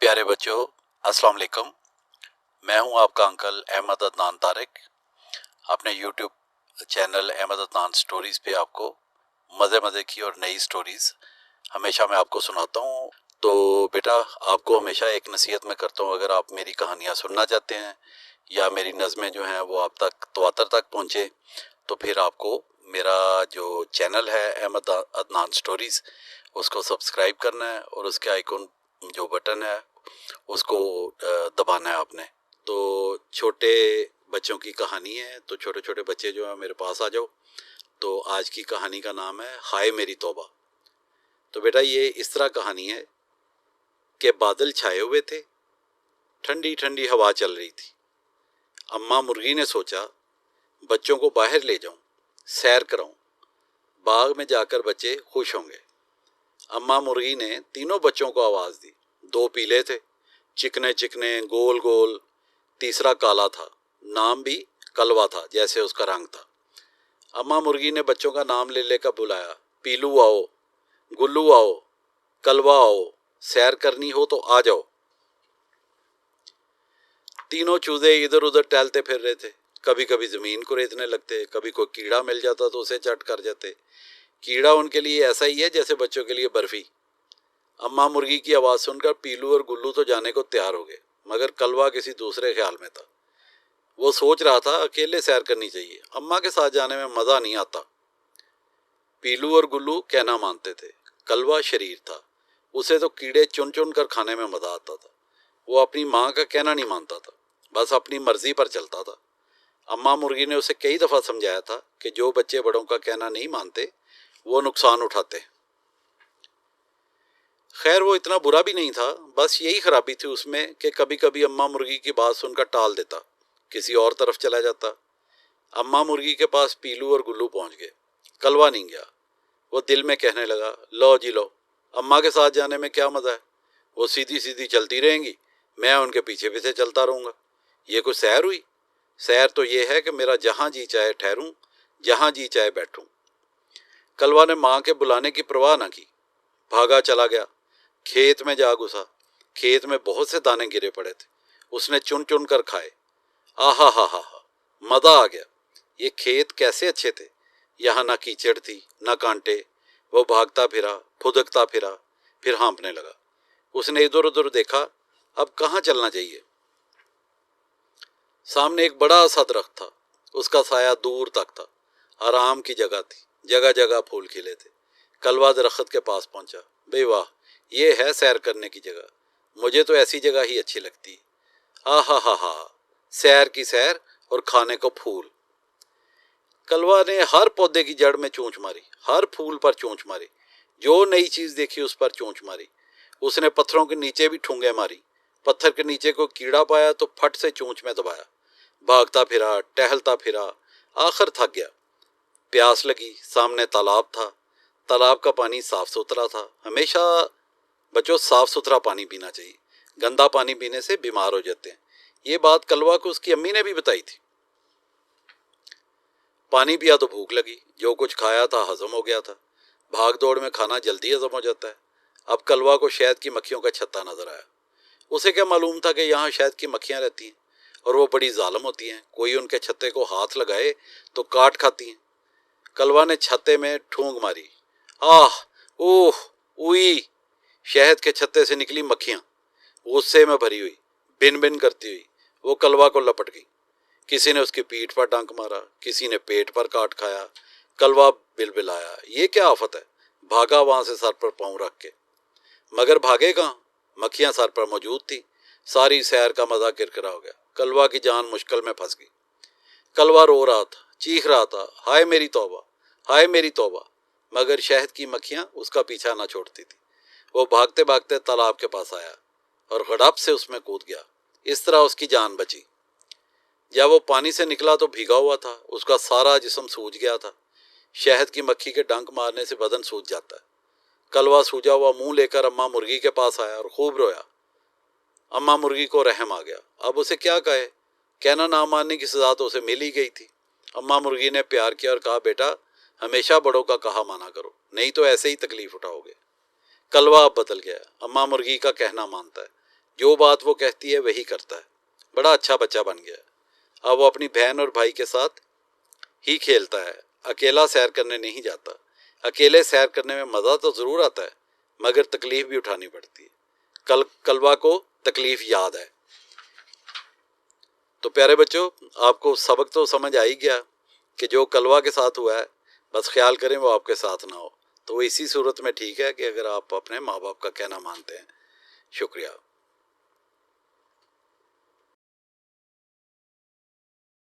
प्यारे बच्चों, अस्सलाम वालेकुम। मैं हूं आपका अंकल अहमद अदनान तारिक। अपने YouTube channel Ahmed Adnan stories पे आपको मज़े की और नई स्टोरीज़ हमेशा मैं आपको सुनाता हूं। तो बेटा, आपको हमेशा एक नसीहत मैं करता हूं, अगर आप मेरी कहानियां सुनना चाहते हैं या मेरी नज़में जो हैं वो आप तक तवातर तक पहुँचे, तो फिर आपको मेरा जो चैनल है अहमद अदनान स्टोरीज़ उसको सब्सक्राइब करना है और उसके आइकन जो बटन है उसको दबाना है आपने। तो छोटे बच्चों की कहानी है, तो छोटे छोटे बच्चे जो हैं मेरे पास आ जाओ। तो आज की कहानी का नाम है हाय मेरी तौबा। तो बेटा, ये इस तरह कहानी है कि बादल छाए हुए थे, ठंडी ठंडी हवा चल रही थी। अम्मा मुर्गी ने सोचा बच्चों को बाहर ले जाऊं, सैर कराऊं, बाग में जाकर बच्चे खुश होंगे। अम्मा मुर्गी ने तीनों बच्चों को आवाज़ दी। दो पीले थे, चिकने चिकने गोल गोल, तीसरा काला था, नाम भी कलवा था जैसे उसका रंग था। अम्मा मुर्गी ने बच्चों का नाम ले लेकर बुलाया, पीलू आओ, गुल्लू आओ, कलवा आओ, सैर करनी हो तो आ जाओ। तीनों चूजे इधर उधर टहलते फिर रहे थे। कभी कभी ज़मीन को रेतने लगते, कभी कोई कीड़ा मिल जाता तो उसे चट कर जाते। कीड़ा उनके लिए ऐसा ही है जैसे बच्चों के लिए बर्फी। अम्मा मुर्गी की आवाज़ सुनकर पीलू और गुल्लू तो जाने को तैयार हो गए, मगर कलवा किसी दूसरे ख्याल में था। वो सोच रहा था अकेले सैर करनी चाहिए, अम्मा के साथ जाने में मज़ा नहीं आता। पीलू और गुल्लू कहना मानते थे, कलवा शरीर था, उसे तो कीड़े चुन चुन कर खाने में मज़ा आता था। वो अपनी माँ का कहना नहीं मानता था, बस अपनी मर्जी पर चलता था। अम्मा मुर्गी ने उसे कई दफ़ा समझाया था कि जो बच्चे बड़ों का कहना नहीं मानते वो नुकसान उठाते। खैर, वो इतना बुरा भी नहीं था, बस यही खराबी थी उसमें कि कभी कभी अम्मा मुर्गी की बात सुनकर टाल देता, किसी और तरफ चला जाता। अम्मा मुर्गी के पास पीलू और गुल्लू पहुंच गए, कलवा नहीं गया। वो दिल में कहने लगा, लो जी लो, अम्मा के साथ जाने में क्या मज़ा है, वो सीधी सीधी चलती रहेंगी, मैं उनके पीछे पीछे चलता रहूँगा। ये कोई सैर हुई? सैर तो ये है कि मेरा जहाँ जी चाहे ठहरूं, जहाँ जी चाहे बैठूं। कलवा ने माँ के बुलाने की परवाह न की, भागा चला गया। खेत में जा घुसा। खेत में बहुत से दाने गिरे पड़े थे, उसने चुन चुन कर खाए। आहा हा हा हा, मज़ा आ गया। ये खेत कैसे अच्छे थे, यहाँ ना कीचड़ थी ना कांटे। वो भागता फिरा, फुदकता फिरा, फिर हाँफने लगा। उसने इधर उधर देखा, अब कहाँ चलना चाहिए। सामने एक बड़ा सा दरख्त था, उसका साया दूर तक था। आराम की जगह थी, जगह जगह फूल खिले थे। कलवा दरख्त के पास पहुंचा। बे वाह, ये है सैर करने की जगह, मुझे तो ऐसी जगह ही अच्छी लगती है। आहा हा हा, सैर की सैर और खाने को फूल। कलवा ने हर पौधे की जड़ में चोंच मारी, हर फूल पर चोंच मारी, जो नई चीज देखी उस पर चोंच मारी। उसने पत्थरों के नीचे भी ठूंगे मारी। पत्थर के नीचे को कीड़ा पाया तो फट से चोंच में दबाया। भागता फिरा, टहलता फिरा, आखिर थक गया। प्यास लगी, सामने तालाब था। तालाब का पानी साफ सुथरा था। हमेशा बच्चों साफ सुथरा पानी पीना चाहिए, गंदा पानी पीने से बीमार हो जाते हैं। ये बात कलवा को उसकी अम्मी ने भी बताई थी। पानी पिया तो भूख लगी, जो कुछ खाया था हजम हो गया था। भाग दौड़ में खाना जल्दी हजम हो जाता है। अब कलवा को शहद की मक्खियों का छत्ता नजर आया। उसे क्या मालूम था कि यहाँ शहद की मक्खियाँ रहती हैं और वो बड़ी जालिम होती हैं, कोई उनके छत्ते को हाथ लगाए तो काट खाती हैं। कलवा ने छत्ते में ठूंग मारी। आह, ओह, उई! शहद के छत्ते से निकली मक्खियाँ, गुस्से में भरी हुई, बिन बिन करती हुई वो कलवा को लपट गई। किसी ने उसकी पीठ पर डंक मारा, किसी ने पेट पर काट खाया। कलवा बिलबिलाया, ये क्या आफत है। भागा वहां से सर पर पांव रख के, मगर भागे कहाँ, मक्खियां सर पर मौजूद थी। सारी सैर का मजा किरकिरा हो गया। कलवा की जान मुश्किल में फंस गई। कलवा रो रहा था, चीख रहा था, हाय मेरी तौबा, हाय मेरी तौबा, मगर शहद की मक्खियां उसका पीछा न छोड़ती थी। वो भागते भागते तालाब के पास आया और गड़प से उसमें कूद गया। इस तरह उसकी जान बची। जब वो पानी से निकला तो भीगा हुआ था, उसका सारा जिस्म सूज गया था। शहद की मक्खी के डंक मारने से बदन सूज जाता है। कलवा सूजा हुआ मुंह लेकर अम्मा मुर्गी के पास आया और खूब रोया। अम्मा मुर्गी को रहम आ गया, अब उसे क्या कहे। कहना ना मानने की सजा तो उसे मिल ही गई थी। अम्मा मुर्गी ने प्यार किया और कहा, बेटा, हमेशा बड़ों का कहा माना करो, नहीं तो ऐसे ही तकलीफ उठाओगे। कलवा अब बदल गया, अम्मा मुर्गी का कहना मानता है। جو بات وہ کہتی ہے وہی کرتا ہے، بڑا اچھا بچہ بن گیا۔ اب وہ اپنی بہن اور بھائی کے ساتھ ہی کھیلتا ہے، اکیلا سیر کرنے نہیں جاتا۔ اکیلے سیر کرنے میں مزہ تو ضرور آتا ہے، مگر تکلیف بھی اٹھانی پڑتی ہے۔ کلبہ کو تکلیف یاد ہے۔ تو پیارے بچوں، آپ کو سبق تو سمجھ آ ہی گیا کہ جو کلبہ کے ساتھ ہوا ہے، بس خیال کریں وہ آپ کے ساتھ نہ ہو۔ تو وہ اسی صورت میں ٹھیک ہے کہ اگر آپ اپنے ماں باپ کا کہنا مانتے ہیں۔ شکریہ۔